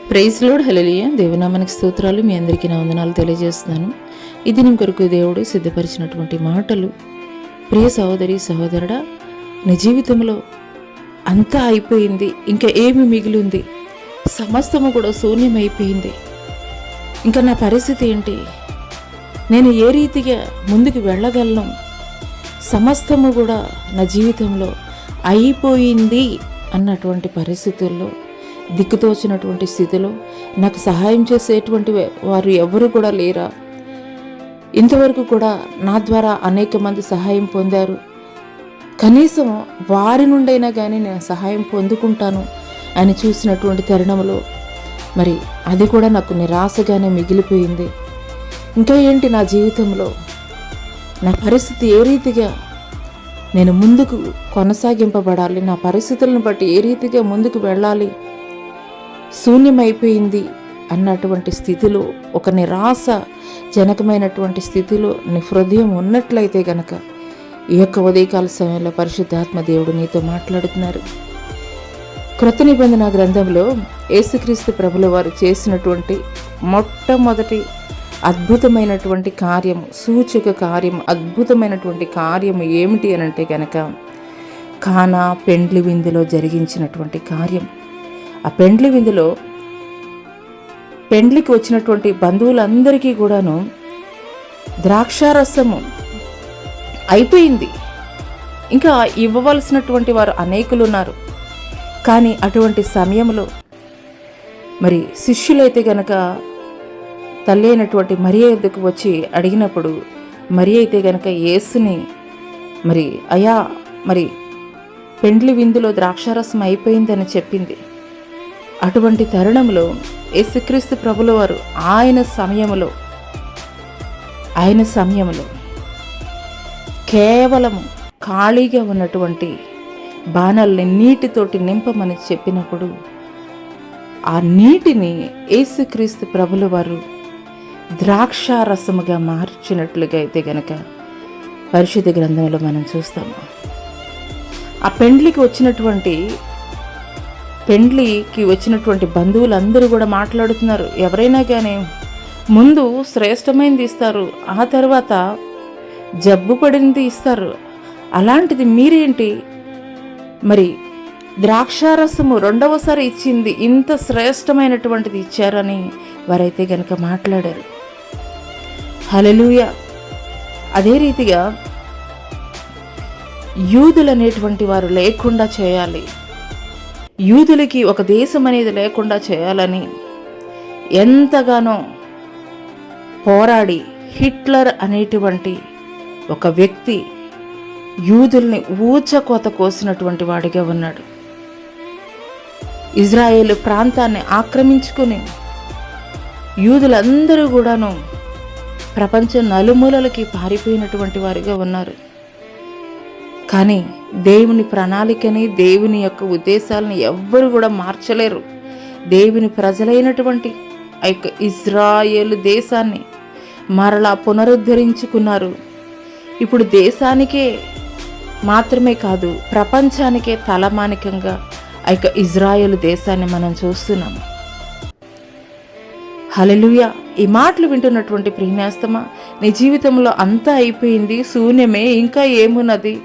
Praise lord, హల్లెలూయా. దేవునామానికి స్తోత్రాలు. మీ అందరికీ నా వందనాలు తెలియజేస్తున్నాను. ఈ దినం కొరకు దేవుడు సిద్ధపరిచినటువంటి మాటలు. ప్రియ సహోదరి సహోదరుడా, నీ జీవితంలో అంతా అయిపోయింది, ఇంకా ఏమి మిగిలింది? సమస్తము కూడా శూన్యమైపోయింది. ఇంకా నా పరిస్థితి ఏంటి? నేను ఏ రీతిగా ముందుకు వెళ్ళగలను? సమస్తము కూడా నా జీవితంలో అయిపోయింది అన్నటువంటి పరిస్థితుల్లో, దిక్కుతోచినటువంటి స్థితిలో నాకు సహాయం చేసేటువంటి వారు ఎవరు కూడా లేరా? ఇంతవరకు కూడా నా ద్వారా అనేక మంది సహాయం పొందారు, కనీసం వారి నుండైనా కానీ నేను సహాయం పొందుకుంటాను అని చూసినటువంటి తరుణంలో మరి అది కూడా నాకు నిరాశగానే మిగిలిపోయింది. ఇంకా ఏంటి నా జీవితంలో? నా పరిస్థితి ఏ రీతిగా నేను ముందుకు కొనసాగింపబడాలి? నా పరిస్థితులను బట్టి ఏ రీతిగా ముందుకు వెళ్ళాలి? శూన్యమైపోయింది అన్నటువంటి స్థితిలో, ఒక నిరాశ జనకమైనటువంటి స్థితిలో నీ హృదయం ఉన్నట్లయితే గనక ఈ యొక్క ఉదయకాల సమయంలో పరిశుద్ధాత్మ దేవుడు నీతో మాట్లాడుతున్నారు. క్రొత్త నిబంధన గ్రంథంలో యేసుక్రీస్తు ప్రభుల వారు చేసినటువంటి మొట్టమొదటి అద్భుతమైనటువంటి కార్యము, సూచక కార్యము, అద్భుతమైనటువంటి కార్యము ఏమిటి అని అంటే కనుక కానా పెండ్లి విందులో జరిగించినటువంటి కార్యం. ఆ పెండ్లి విందులో పెండ్లికి వచ్చినటువంటి బంధువులందరికీ కూడాను ద్రాక్షారసము అయిపోయింది. ఇంకా ఇవ్వవలసినటువంటి వారు అనేకులు ఉన్నారు. కానీ అటువంటి సమయంలో మరి శిష్యులైతే గనక తల్లి అయినటువంటి మరియ యొద్దకు వచ్చి అడిగినప్పుడు, మరియ అయితే గనక యేసుని మరి అయా మరి పెండ్లి విందులో ద్రాక్షారసం అయిపోయిందని చెప్పింది. అటువంటి తరుణంలో యేసుక్రీస్తు ప్రభుల వారు ఆయన సమయంలో కేవలం ఖాళీగా ఉన్నటువంటి బాణల్ని నీటితోటి నింపమని చెప్పినప్పుడు ఆ నీటిని యేసుక్రీస్తు ప్రభుల వారు ద్రాక్షారసముగా మార్చినట్లుగా అయితే గనక పరిశుద్ధ గ్రంథంలో మనం చూస్తాము. ఆ పెండ్లికి వచ్చినటువంటి బంధువులందరూ కూడా మాట్లాడుతున్నారు. ఎవరైనా కానీ ముందు శ్రేష్టమైనది ఇస్తారు, ఆ తర్వాత జబ్బు పడింది ఇస్తారు. అలాంటిది మీరేంటి మరి ద్రాక్షారసము రెండవసారి ఇచ్చింది, ఇంత శ్రేష్టమైనటువంటిది ఇచ్చారని వారైతే గనక మాట్లాడారు. హల్లెలూయా. అదే రీతిగా యూదులు అనేటువంటి వారు లేకుండా చేయాలి, యూదులకి ఒక దేశం అనేది లేకుండా చేయాలని ఎంతగానో పోరాడి హిట్లర్ అనేటువంటి ఒక వ్యక్తి యూదుల్ని ఊచకోత కోసినటువంటి వాడిగా ఉన్నాడు. ఇజ్రాయేలు ప్రాంతాన్ని ఆక్రమించుకుని యూదులందరూ కూడాను ప్రపంచం నలుమూలలకి పారిపోయినటువంటి వారిగా ఉన్నారు. కానీ దేవుని ప్రణాళికని, దేవుని యొక్క ఉద్దేశాలను ఎవ్వరు కూడా మార్చలేరు. దేవుని ప్రజలైనటువంటి ఆ యొక్క ఇజ్రాయేలు దేశాన్ని మరలా పునరుద్ధరించుకున్నారు. ఇప్పుడు దేశానికే మాత్రమే కాదు, ప్రపంచానికే తలమానికంగా ఆ యొక్క ఇజ్రాయేలు దేశాన్ని మనం చూస్తున్నాము. హల్లెలూయా. ఈ మాటలు వింటున్నటువంటి ప్రియనేస్తమా, నీ జీవితంలో అంతా అయిపోయింది, శూన్యమే, ఇంకా ఏమున్నది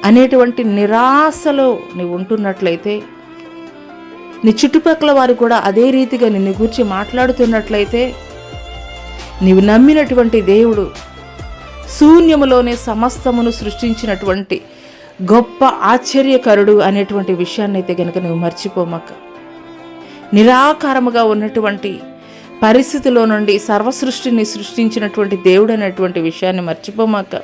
అనేటువంటి నిరాశలో నీవు ఉంటున్నట్లయితే, నీ చుట్టుపక్కల వారు కూడా అదే రీతిగా నిన్ను గురించి మాట్లాడుతున్నట్లయితే, నీవు నమ్మినటువంటి దేవుడు శూన్యములోనే సమస్తమును సృష్టించినటువంటి గొప్ప ఆశ్చర్యకరుడు అనేటువంటి విషయాన్ని అయితే గనుక నువ్వు మర్చిపోమాక. నిరాకారముగా ఉన్నటువంటి పరిస్థితిలో నుండి సర్వసృష్టిని సృష్టించినటువంటి దేవుడు అనేటువంటి విషయాన్ని మర్చిపోమాక.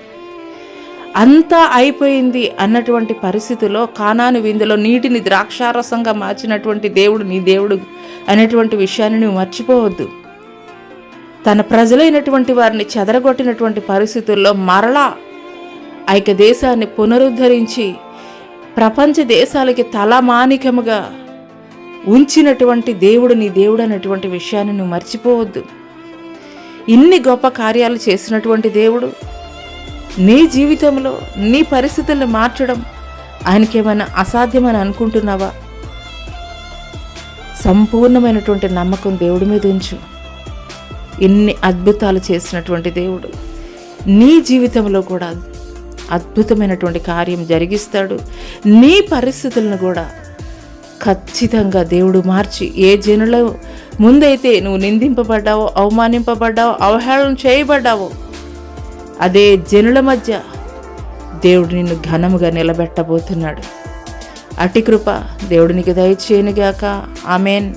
అంతా అయిపోయింది అన్నటువంటి పరిస్థితిలో కానాను విందులో నీటిని ద్రాక్షారసంగా మార్చినటువంటి దేవుడు నీ దేవుడు అనేటువంటి విషయాన్ని నువ్వు మర్చిపోవద్దు. తన ప్రజలైనటువంటి వారిని చెదరగొట్టినటువంటి పరిస్థితుల్లో మరలా ఆ యొక్క దేశాన్ని పునరుద్ధరించి ప్రపంచ దేశాలకి తలమానికముగా ఉంచినటువంటి దేవుడు నీ దేవుడు అనేటువంటి విషయాన్ని నువ్వు మర్చిపోవద్దు. ఇన్ని గొప్ప కార్యాలు చేసినటువంటి దేవుడు నీ జీవితంలో నీ పరిస్థితులను మార్చడం ఆయనకేమైనా అసాధ్యమని అనుకుంటున్నావా? సంపూర్ణమైనటువంటి నమ్మకం దేవుడి మీద ఉంచు. ఎన్ని అద్భుతాలు చేసినటువంటి దేవుడు నీ జీవితంలో కూడా అద్భుతమైనటువంటి కార్యం జరిగిస్తాడు. నీ పరిస్థితులను కూడా ఖచ్చితంగా దేవుడు మార్చి, ఏ జనుల ముందైతే నువ్వు నిందింపబడ్డావో, అవమానింపబడ్డావో, అవహేళన చేయబడ్డావో, అదే జనుల మధ్య దేవుడు నిన్ను ఘనముగా నిలబెట్టబోతున్నాడు. అటి కృప దేవుడు నీకు దయచేయనుగాక. ఆమేన్.